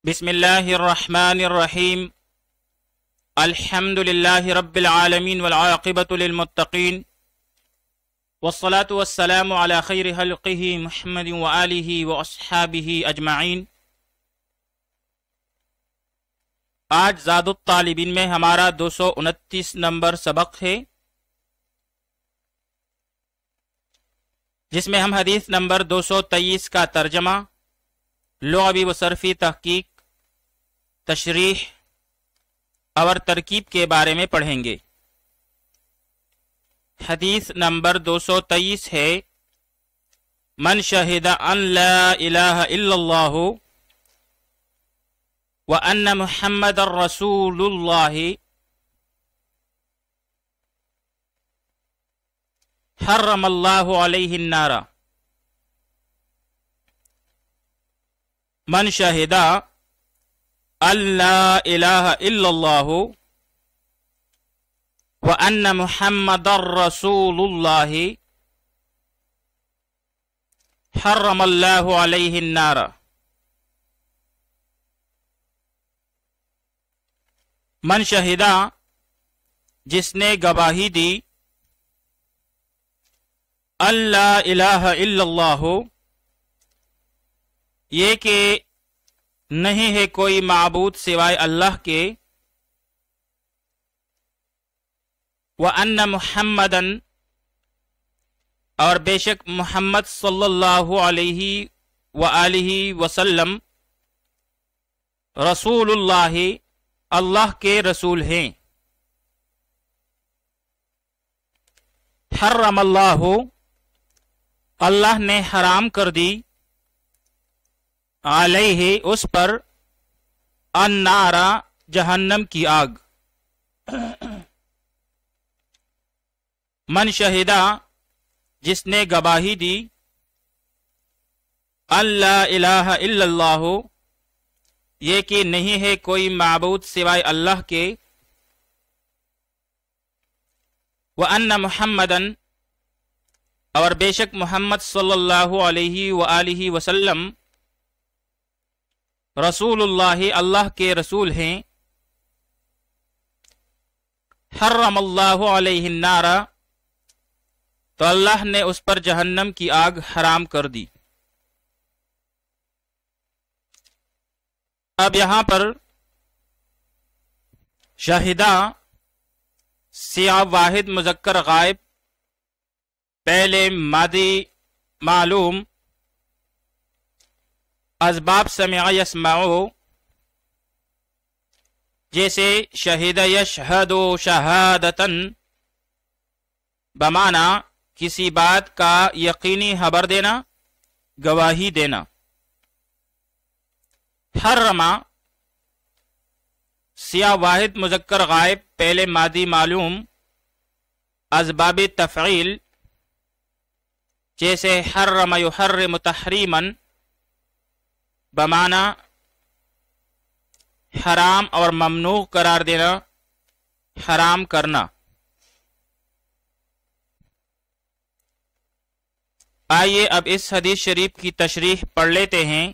بسم اللہ الرحمن الرحیم الحمد للہ رب العالمین والعاقبۃ للمتقین والصلاة والسلام علی خیر خلقہ محمد وآلہ واصحابہ اجمعین۔ آج زاد الطالبین میں ہمارا 229 نمبر سبق ہے، جس میں ہم حدیث نمبر 223 کا ترجمہ، لغوی و صرفی تحقیق، تشریح اور ترکیب کے بارے میں پڑھیں گے۔ حدیث نمبر 223 ہے، من شہد ان لا الہ الا اللہ وان محمد رسول اللہ حرم اللہ علیہ النار۔ من شہد ان لا الہ الا اللہ وان محمد رسول اللہ حرم اللہ علیہ النار۔ من شہدہ، جس نے گواہی دی، ان لا الہ الا اللہ، یہ کہ نہیں ہے کوئی معبود سوائے اللہ کے، وَأَنَّ مُحَمَّدًا، اور بے شک محمد صلی اللہ علیہ وآلہ وسلم رسول اللہ، اللہ کے رسول ہیں۔ حرم اللہ، اللہ نے حرام کر دی، علیہ، اس پر، النار، جہنم کی آگ۔ من شہدہ، جس نے گواہی دی، ان لا الہ الا اللہ، یہ کہ نہیں ہے کوئی معبود سوائے اللہ کے، وَأَنَّ مُحَمَّدًا، اور بے شک محمد صلی اللہ علیہ وآلہ وسلم رسول اللہ، اللہ کے رسول ہیں۔ حرم اللہ علیہ النار، تو اللہ نے اس پر جہنم کی آگ حرام کر دی۔ اب یہاں پر شاہدہ سیاہ واحد مذکر غائب، پہلے ماضی معلوم، اسباب سمع یسمعو، جیسے شہد یشہد شہادتن، بمعنی کسی بات کا یقینی خبر دینا، گواہی دینا۔ حرم سیاہ واحد مذکر غائب، پہلے ماضی معلوم، اسباب تفعیل، جیسے حرم یحرم تحریما، بمعنی حرام اور ممنوع قرار دینا، حرام کرنا۔ آئیے اب اس حدیث شریف کی تشریح پڑھ لیتے ہیں۔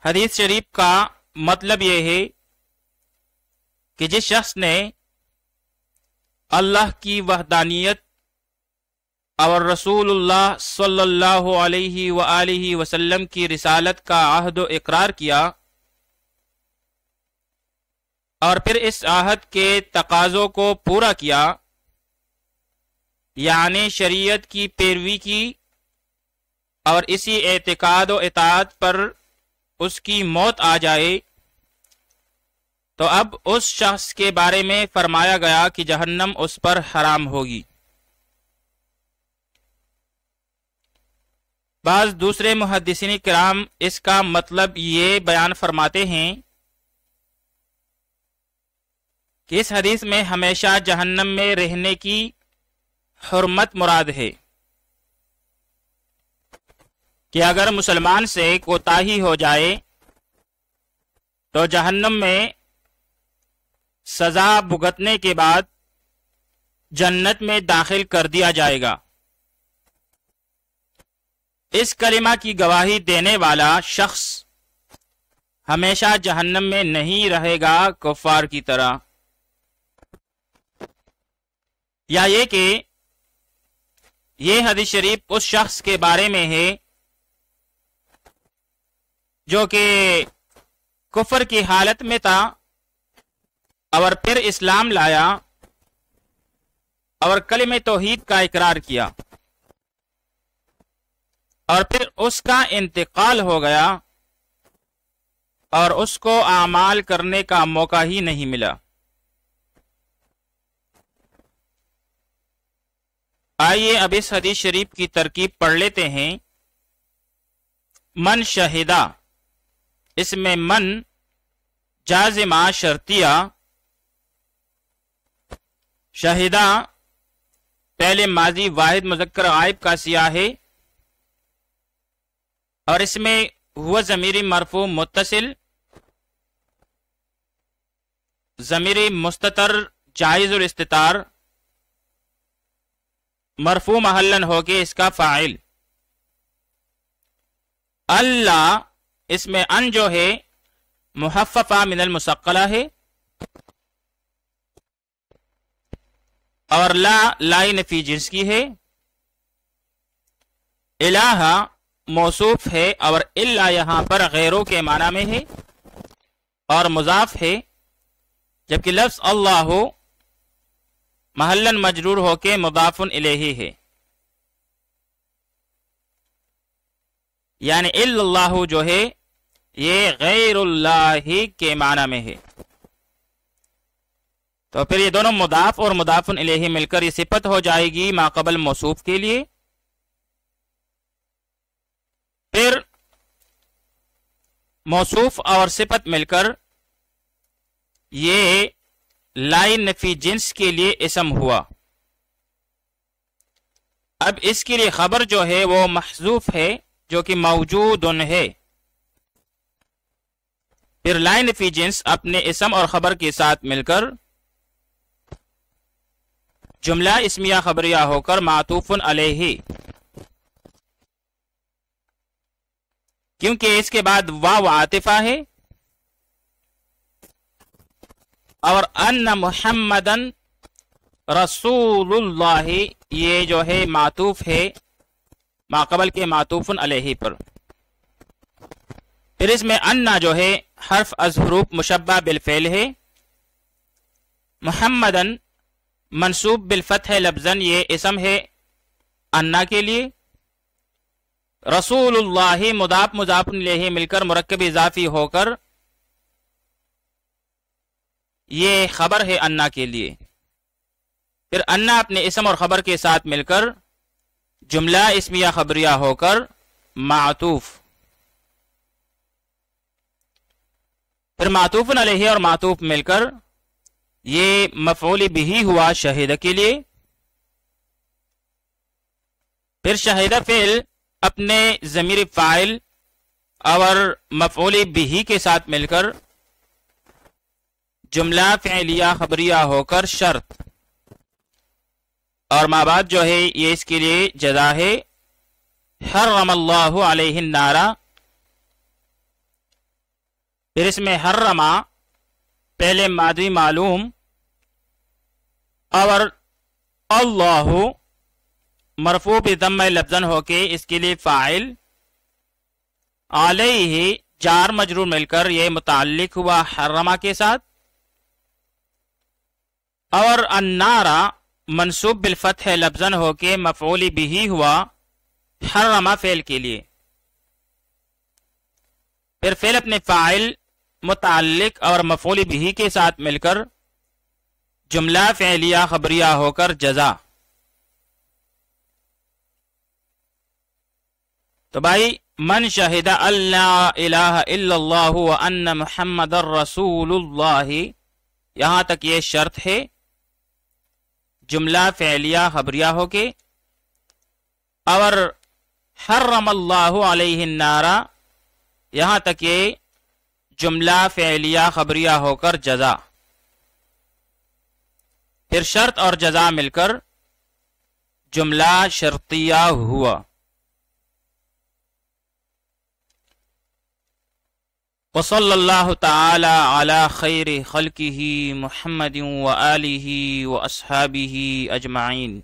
حدیث شریف کا مطلب یہ ہے کہ جس شخص نے اللہ کی وحدانیت اور رسول اللہ صلی اللہ علیہ وآلہ وسلم کی رسالت کا عہد و اقرار کیا، اور پھر اس عہد کے تقاضوں کو پورا کیا، یعنی شریعت کی پیروی کی، اور اسی اعتقاد و اطاعت پر اس کی موت آ جائے، تو اب اس شخص کے بارے میں فرمایا گیا کہ جہنم اس پر حرام ہوگی۔ بعض دوسرے محدثین کرام اس کا مطلب یہ بیان فرماتے ہیں کہ اس حدیث میں ہمیشہ جہنم میں رہنے کی حرمت مراد ہے، کہ اگر مسلمان سے کوتاہی ہو جائے تو جہنم میں سزا بھگتنے کے بعد جنت میں داخل کر دیا جائے گا۔ اس کلمہ کی گواہی دینے والا شخص ہمیشہ جہنم میں نہیں رہے گا کفار کی طرح، یا یہ کہ یہ حدیث شریف اس شخص کے بارے میں ہے جو کہ کفر کی حالت میں تھا اور پھر اسلام لایا اور کلمہ توحید کا اقرار کیا، اور پھر اس کا انتقال ہو گیا اور اس کو اعمال کرنے کا موقع ہی نہیں ملا۔ آئیے اب اس حدیث شریف کی ترکیب پڑھ لیتے ہیں۔ من شہدہ، اس میں من جازمہ شرطیہ، شہدہ پہلے ماضی واحد مذکر غائب کا سیاح ہے، اور اس میں ہوا ضمیری مرفوع متصل، ضمیری مستتر جائز الاستتار، مرفوع محلن ہو کے اس کا فاعل۔ اللہ، اس میں ان جو ہے محففہ من المثقلہ ہے، اور لا نفی جنس کی ہے۔ الہ موصوف ہے، اور الا یہاں پر غیروں کے معنی میں ہے اور مضاف ہے، جبکہ لفظ اللہ محلن مجرور ہو کے مضاف الیہ ہے، یعنی الا اللہ جو ہے یہ غیر اللہ کے معنی میں ہے، تو پھر یہ دونوں مضاف اور مضاف الیہ مل کر یہ صفت ہو جائے گی ما قبل موصوف کے لیے۔ پھر موصوف اور صفت مل کر یہ لا نفی جنس کے لیے اسم ہوا۔ اب اس کے لیے خبر جو ہے وہ محذوف ہے جو کہ موجود ہے۔ پھر لا نفی جنس اپنے اسم اور خبر کے ساتھ مل کر جملہ اسمیہ خبریہ ہو کر معطوف علیہ، کیونکہ اس کے بعد واو عاطفہ ہے، اور ان محمدن رسول اللہ یہ جو ہے معطوف ہے ما قبل کے معطوف علیہ پر۔ پھر اس میں انا جو ہے حرف از حروف مشبہ بالفعل ہے، محمدن منصوب بالفتح لفظاً یہ اسم ہے انا کے لیے، رسول اللہ مضاف مضاف الیہ مل کر مرکب اضافی ہو کر یہ خبر ہے انا کے لیے۔ پھر انا اپنے اسم اور خبر کے ساتھ مل کر جملہ اسمیہ خبریہ ہو کر معطوف۔ پھر معطوف علیہ اور معطوف مل کر یہ مفعول بہ ہوا شہید کے لیے۔ پھر شہید فعل اپنے ضمیر فاعل اور مفعول بہ کے ساتھ مل کر جملہ فعلیہ خبریہ ہو کر شرط، اور ما بعد جو ہے یہ اس کے لیے جزا ہے۔ حرم اللہ علیہ النار، پھر اس میں حرما پہلے ماضی معلوم اور اللہ مرفوع بضم لفظاً ہو کے اس کے لیے فاعل، علیہ جار مجرور مل کر یہ متعلق ہوا حرما کے ساتھ، اور النارا منصوب بالفتح لفظاً ہو کے مفعول بہ ہوا حرما فعل کے لیے۔ پھر فعل اپنے فاعل متعلق اور مفعول بہ کے ساتھ مل کر جملہ فعلیہ خبریہ ہو کر جزا۔ تو بھائی من شہد اللہ الہ الا اللہ وان محمد الرسول اللہ، یہاں تک یہ شرط ہے جملہ فعلیہ خبریہ ہو کے، اور حرم اللہ علیہ النار یہاں تک یہ جملہ فعلیہ خبریہ ہو کر جزا۔ پھر شرط اور جزا مل کر جملہ شرطیہ ہوا۔ وصلی اللہ تعالی علی خیر خلقہ محمد وآلہ واصحابہ اجمعین۔